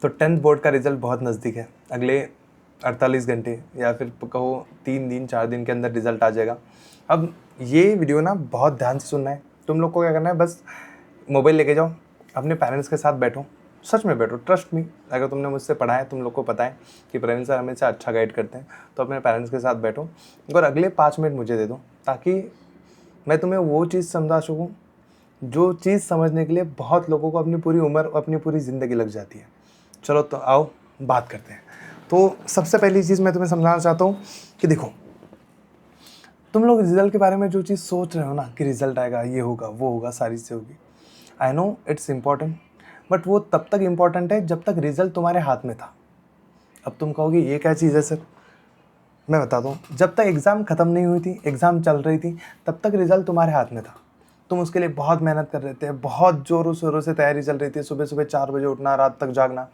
तो 10th board का result बहुत नज़दीक है, अगले 48 घंटे या फिर कहो 3 दिन 4 दिन के अंदर रिज़ल्ट आ जाएगा। अब ये वीडियो ना बहुत ध्यान से सुनना है। तुम लोग को क्या करना है, बस मोबाइल लेके जाओ, अपने पेरेंट्स के साथ बैठो, सच में बैठो, ट्रस्ट मी। अगर तुमने मुझसे पढ़ा है, तुम लोग को पता है कि प्रवीण सर हमेशा अच्छा गाइड करते हैं, तो अपने पेरेंट्स के साथ बैठो और अगले 5 मिनट मुझे दे दो, ताकि मैं तुम्हें वो चीज़ समझा सकूँ जो चीज़ समझने के लिए बहुत लोगों को अपनी पूरी उम्र, अपनी पूरी ज़िंदगी लग जाती है। चलो तो आओ बात करते हैं। तो सबसे पहली चीज़ मैं तुम्हें समझाना चाहता हूँ कि देखो, तुम लोग रिज़ल्ट के बारे में जो चीज़ सोच रहे हो ना कि रिज़ल्ट आएगा, ये होगा, वो होगा, सारी चीज़ें होगी, I know it's important, but वो तब तक इम्पॉर्टेंट है जब तक रिज़ल्ट तुम्हारे हाथ में था। अब तुम कहोगे ये क्या चीज़ है सर, मैं बताता हूँ। जब तक एग्ज़ाम ख़त्म नहीं हुई थी, एग्ज़ाम चल रही थी, तब तक रिज़ल्ट तुम्हारे हाथ में था। तुम उसके लिए बहुत मेहनत कर रहे थे, बहुत ज़ोरों शोरों से तैयारी चल रही थी, सुबह सुबह 4 बजे उठना, रात तक जागना।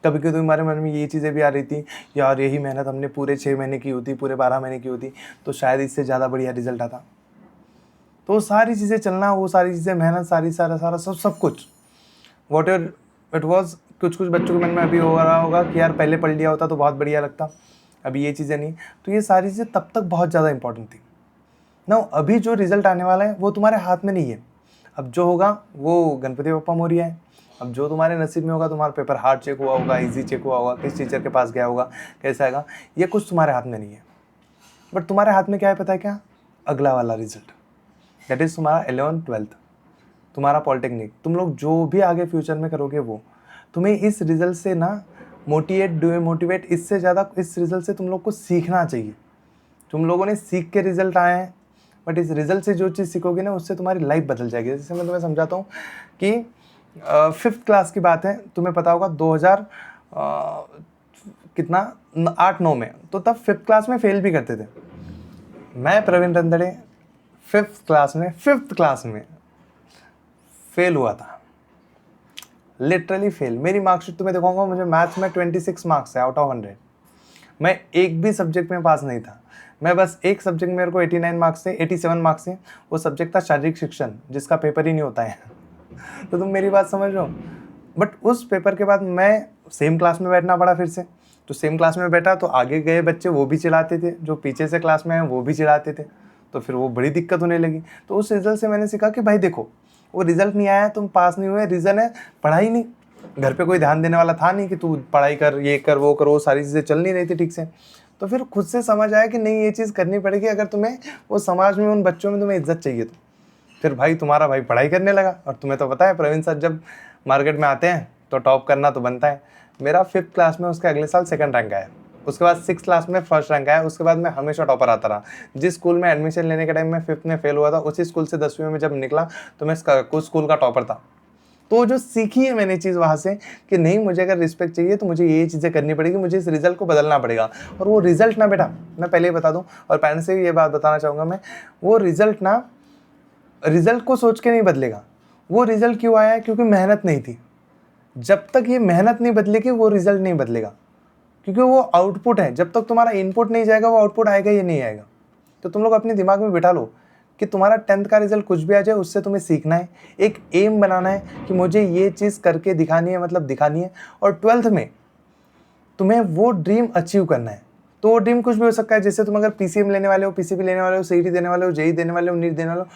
कभी कभी तुम्हारे मन में ये चीज़ें भी आ रही थी, यार यही मेहनत हमने पूरे 6 महीने की होती, पूरे 12 महीने की होती, तो शायद इससे ज़्यादा बढ़िया रिजल्ट आता। तो सारी चीज़ें चलना, वो सारी चीज़ें मेहनत, सारा सब कुछ वॉट एवर इट वॉज। कुछ बच्चों के मन में अभी हो रहा होगा कि यार पहले पढ़ लिया होता तो बहुत बढ़िया लगता, अभी ये चीज़ें नहीं। तो ये सारी चीज़ें तब तक बहुत ज़्यादा इंपॉर्टेंट थी ना। अभी जो रिज़ल्ट आने वाला है वो तुम्हारे हाथ में नहीं है। अब जो होगा वो गणपति बप्पा मोरिया है। अब जो तुम्हारे नसीब में होगा, तुम्हारा पेपर हार्ड चेक हुआ होगा, इजी चेक हुआ होगा, किस टीचर के पास गया होगा, कैसा आएगा, ये कुछ तुम्हारे हाथ में नहीं है। बट तुम्हारे हाथ में क्या है पता है क्या? अगला वाला रिजल्ट, दैट इज़ तुम्हारा 11th 12th, तुम्हारा पॉलिटेक्निक। तुम लोग जो भी आगे फ्यूचर में करोगे, वो तुम्हें इस रिज़ल्ट से ना मोटिवेट इससे ज़्यादा इस रिज़ल्ट से तुम लोग को सीखना चाहिए। तुम लोगों ने सीख के रिज़ल्ट आए हैं, बट इस रिज़ल्ट से जो चीज़ सीखोगे ना, उससे तुम्हारी लाइफ बदल जाएगी। जैसे मैं तुम्हें समझाता हूँ कि 5th क्लास की बात है, तुम्हें पता होगा 2000 कितना 8-9 में, तो तब 5th क्लास में फेल भी करते थे। मैं प्रवीण रंधड़े 5th क्लास में फेल हुआ था, लिटरली फेल। मेरी मार्कशीट तुम्हें दिखाऊंगा, मुझे मैथ्स में 26 मार्क्स है आउट ऑफ 100। मैं एक भी सब्जेक्ट में पास नहीं था। मैं बस एक सब्जेक्ट में मेरे को 89 मार्क्स थे, 87 मार्क्स थे। वो सब्जेक्ट था शारीरिक शिक्षण, जिसका पेपर ही नहीं होता है। तो तुम मेरी बात समझ रहे हो। बट उस पेपर के बाद मैं सेम क्लास में बैठना पड़ा फिर से। तो सेम क्लास में बैठा तो आगे गए बच्चे वो भी चिढ़ाते थे, जो पीछे से क्लास में आए वो भी चिढ़ाते थे। तो फिर वो बड़ी दिक्कत होने लगी। तो उस रिजल्ट से मैंने सीखा कि भाई देखो, वो रिजल्ट नहीं आया, तुम पास नहीं हुए, रीज़न है पढ़ाई नहीं। घर पे कोई ध्यान देने वाला था नहीं कि तू पढ़ाई कर, ये कर, वो कर, वो सारी चीज़ें चल नहीं रही थी ठीक से। तो फिर खुद से समझ आया कि नहीं, ये चीज़ करनी पड़ेगी अगर तुम्हें वो समाज में, उन बच्चों में तुम्हें इज्जत चाहिए। तो फिर भाई तुम्हारा भाई पढ़ाई करने लगा। और तुम्हें तो पता है प्रवीण सर जब मार्केट में आते हैं तो टॉप करना तो बनता है। मेरा 5th क्लास में उसके अगले साल 2nd रैंक आया, उसके बाद 6th क्लास में 1st रैंक आया। उसके बाद मैं हमेशा टॉपर आता रहा। जिस स्कूल में एडमिशन लेने के टाइम में 5th में फेल हुआ था, उसी स्कूल से 10वीं में जब निकला तो मैं कुछ स्कूल का टॉपर था। तो जो सीखी है मैंने चीज़ वहाँ से कि नहीं, मुझे अगर रिस्पेक्ट चाहिए तो मुझे ये चीज़ें करनी पड़ेगी, मुझे इस रिजल्ट को बदलना पड़ेगा। और वो रिजल्ट ना बेटा, मैं पहले ही बता दूं और पेरेंट्स से भी ये बात बताना चाहूँगा मैं, वो रिजल्ट ना रिजल्ट को सोच के नहीं बदलेगा। वो रिजल्ट क्यों आया है? क्योंकि मेहनत नहीं थी। जब तक ये मेहनत नहीं बदलेगी वो रिजल्ट नहीं बदलेगा, क्योंकि वो आउटपुट है। जब तक तुम्हारा इनपुट नहीं जाएगा वो आउटपुट आएगा ही नहीं आएगा। तो तुम लोग अपने दिमाग में बिठा लो कि तुम्हारा 10th का रिजल्ट कुछ भी आ जाए, उससे तुम्हें सीखना है, एक एम बनाना है कि मुझे ये चीज़ करके दिखानी है, मतलब दिखानी है। और 12th में तुम्हें वो ड्रीम अचीव करना है। तो वो ड्रीम कुछ भी हो सकता है। जैसे तुम अगर पीसीएम लेने वाले हो, पीसीबी लेने वाले हो, सीईटी देने वाले हो, जेईई देने वाले हो, नीट देने वाले हो,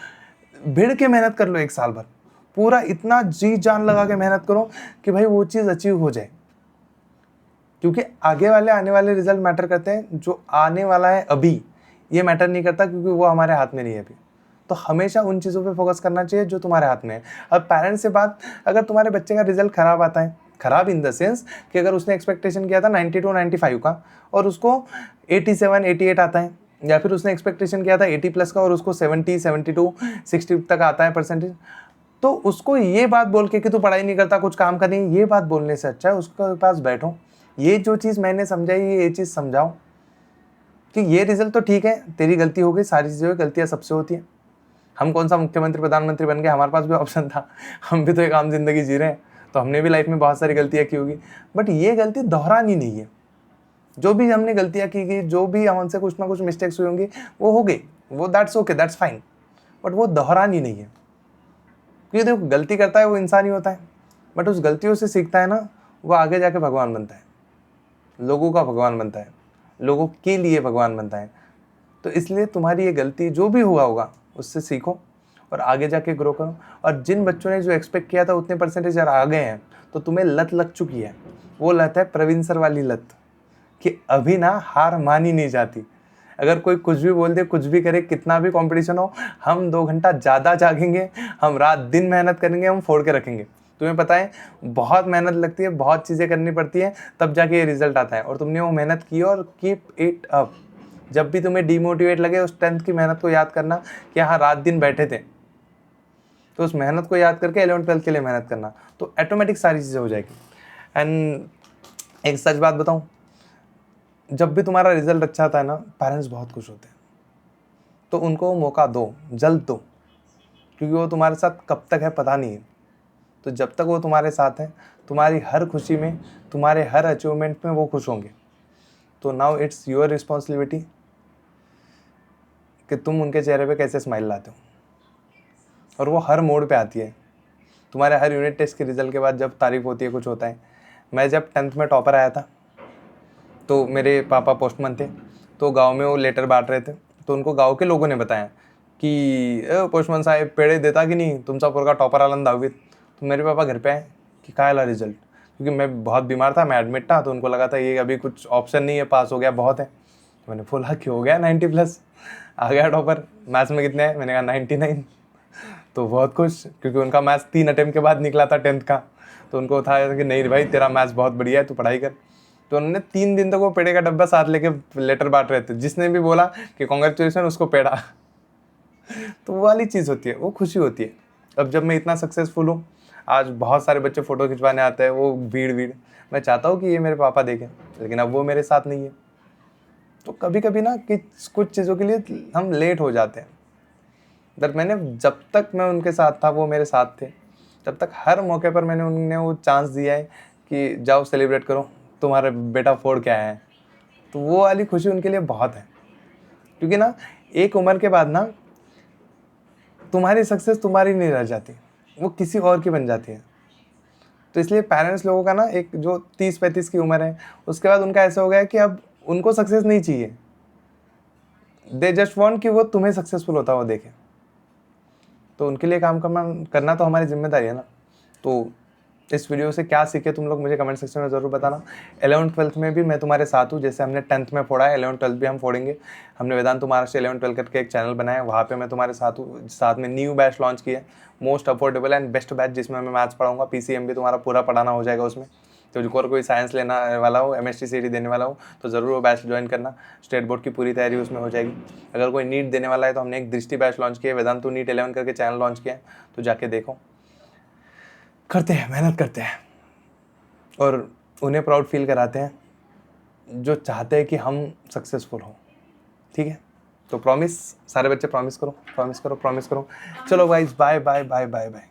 भिड़ के मेहनत कर लो 1 साल भर, पूरा इतना जी जान लगा के मेहनत करो कि भाई वो चीज़ अचीव हो जाए। क्योंकि आगे वाले आने वाले रिजल्ट मैटर करते हैं, जो आने वाला है अभी ये मैटर नहीं करता, क्योंकि वो हमारे हाथ में नहीं है अभी। तो हमेशा उन चीज़ों पे फोकस करना चाहिए जो तुम्हारे हाथ में है। अब पेरेंट्स से बात, अगर तुम्हारे बच्चे का रिजल्ट ख़राब आता है, ख़राब इन द सेंस कि अगर उसने एक्सपेक्टेशन किया था 92-95 का और उसको 87-88 आता है, या फिर उसने एक्सपेक्टेशन किया था 80+ का और उसको 70-72-60 तक आता है परसेंटेज, तो उसको ये बात बोल के कि तू पढ़ाई नहीं करता, कुछ काम का नहीं, ये बात बोलने से अच्छा है उसके पास बैठो, ये जो चीज़ मैंने समझाई ये चीज़ समझाओ कि ये रिजल्ट तो ठीक है, तेरी गलती हो गई, सारी चीज़ों की गलतियाँ सबसे होती हैं। हम कौन सा मुख्यमंत्री प्रधानमंत्री बन गए, हमारे पास भी ऑप्शन था, हम भी तो एक आम जिंदगी जी रहे हैं, तो हमने भी लाइफ में बहुत सारी गलतियाँ की होगी। बट ये गलती दोहरानी नहीं है। जो भी हमने गलतियाँ की गई, जो भी हमसे कुछ ना कुछ मिस्टेक्स हुई होंगी, वो हो गई, वो that's okay, that's fine, but वो दोहरानी नहीं है। क्योंकि देखो, गलती करता है वो इंसान ही होता है, बट उस गलतियों से सीखता है ना, वो आगे जाके भगवान बनता है, लोगों का भगवान बनता है, लोगों के लिए भगवान बनता है। तो इसलिए तुम्हारी ये गलती जो भी हुआ होगा उससे सीखो और आगे जाके ग्रो करो। और जिन बच्चों ने जो एक्सपेक्ट किया था उतने परसेंटेज आ गए हैं, तो तुम्हें लत लग चुकी है। वो लत है प्रवीण सर वाली लत, कि अभी ना हार मानी नहीं जाती। अगर कोई कुछ भी बोल दे, कुछ भी करे, कितना भी कंपटीशन हो, हम 2 घंटा ज़्यादा जागेंगे, हम रात दिन मेहनत करेंगे, हम फोड़ के रखेंगे। तुम्हें पता है बहुत मेहनत लगती है, बहुत चीज़ें करनी पड़ती है, तब जाके ये रिजल्ट आता है। और तुमने वो मेहनत की और कीप इट अप। जब भी तुम्हें डिमोटिवेट लगे, उस 10th की मेहनत को याद करना कि हाँ रात दिन बैठे थे, तो उस मेहनत को याद करके 11th-12th के लिए मेहनत करना, तो ऑटोमेटिक सारी चीज़ें हो जाएगी। एंड एक सच बात बताऊं, जब भी तुम्हारा रिजल्ट अच्छा आता है ना, पेरेंट्स बहुत खुश होते हैं। तो उनको मौका दो, जल्द दो, क्योंकि वो तुम्हारे साथ कब तक है पता नहीं है। तो जब तक वो तुम्हारे साथ हैं, तुम्हारी हर खुशी में, तुम्हारे हर अचीवमेंट में वो खुश होंगे। तो नाउ इट्स योर रिस्पॉन्सिबिलिटी कि तुम उनके चेहरे पे कैसे स्माइल लाते हो। और वो हर मोड पे आती है। तुम्हारे हर यूनिट टेस्ट के रिजल्ट के बाद जब तारीफ होती है, कुछ होता है। मैं जब 10th में टॉपर आया था, तो मेरे पापा पोस्टमैन थे, तो गांव में वो लेटर बांट रहे थे। तो उनको गांव के लोगों ने बताया कि पोस्टमैन साहब पेड़े देता कि नहीं, तुमचा पोरगा टॉपर आला दावीत। तो मेरे पापा घर पे आए कि कहाँ आला रिजल्ट, क्योंकि मैं बहुत बीमार था, मैं एडमिट था। तो उनको लगा था ये अभी कुछ ऑप्शन नहीं है, पास हो गया बहुत है। तो मैंने बोला क्यों हो गया 90+, आ गया टॉपर। मैथ्स में कितने हैं? मैंने कहा 99। तो बहुत खुश, क्योंकि उनका मैथ्स 3 अटेम्प्ट के बाद निकला था 10th का। तो उनको था कि नहीं भाई तेरा मैथ्स बहुत बढ़िया है, तू पढ़ाई कर। तो उन्होंने 3 दिन तक वो पेड़े का डब्बा साथ लेके लेटर बांट रहे थे। जिसने भी बोला कि कॉन्ग्रेचुलेसन, उसको पेड़ा। तो वो वाली चीज़ होती है, वो खुशी होती है। अब जब मैं इतना सक्सेसफुल हूँ, आज बहुत सारे बच्चे फ़ोटो खिंचवाने आते हैं, वो भीड़, मैं चाहता हूँ कि ये मेरे पापा देखें, लेकिन अब वो मेरे साथ नहीं है। तो कभी कभी ना कि कुछ चीज़ों के लिए हम लेट हो जाते हैं। बट मैंने जब तक मैं उनके साथ था, वो मेरे साथ थे, तब तक हर मौके पर मैंने उन्हें वो चांस दिया है कि जाओ सेलिब्रेट करो, तुम्हारा बेटा फोड़ के आया है। तो वो वाली खुशी उनके लिए बहुत है। क्योंकि ना एक उम्र के बाद ना तुम्हारी सक्सेस तुम्हारी नहीं रह जाती, वो किसी और की बन जाती है। तो इसलिए पेरेंट्स लोगों का ना एक जो 30-35 की उम्र है, उसके बाद उनका ऐसा हो गया है कि अब उनको सक्सेस नहीं चाहिए। दे जस्ट वांट कि वो तुम्हें सक्सेसफुल होता हुआ देखें। तो उनके लिए काम करना तो हमारी जिम्मेदारी है ना। तो इस वीडियो से क्या सीखे तुम लोग, मुझे कमेंट सेक्शन में ज़रूर बताना। 11th-12th में भी मैं तुम्हारे साथ हूँ, जैसे हमने 10th में फोड़ा है, 11th-12th भी हम फोड़ेंगे। हमने वेदांत महाराष्ट्र 11th-12th करके एक चैनल बनाया है, वहाँ पे मैं तुम्हारे साथ हूँ। साथ में न्यू बैच लॉन्च किया है, most affordable and best batch, जिसमें मैं मैथ्स पढ़ाऊंगा। PCM भी तुम्हारा पूरा पढ़ाना हो जाएगा उसमें। तो जो कोई साइंस लेना वाला हो, MST CT देने वाला हो, तो ज़रूर वो बैच ज्वाइन करना। स्टेट बोर्ड की पूरी तैयारी उसमें हो जाएगी। अगर कोई नीट देने वाला है, तो हमने एक दृष्टि बैच लॉन्च किया है, वेदांतु नीट 11 करके चैनल लॉन्च किया है, तो जाके देखो। करते हैं, मेहनत करते हैं और उन्हें प्राउड फील कराते हैं जो चाहते हैं कि हम सक्सेसफुल हों। ठीक है, तो प्रॉमिस, सारे बच्चे प्रॉमिस करो, प्रॉमिस करो, प्रॉमिस करो। चलो guys, bye bye bye bye bye.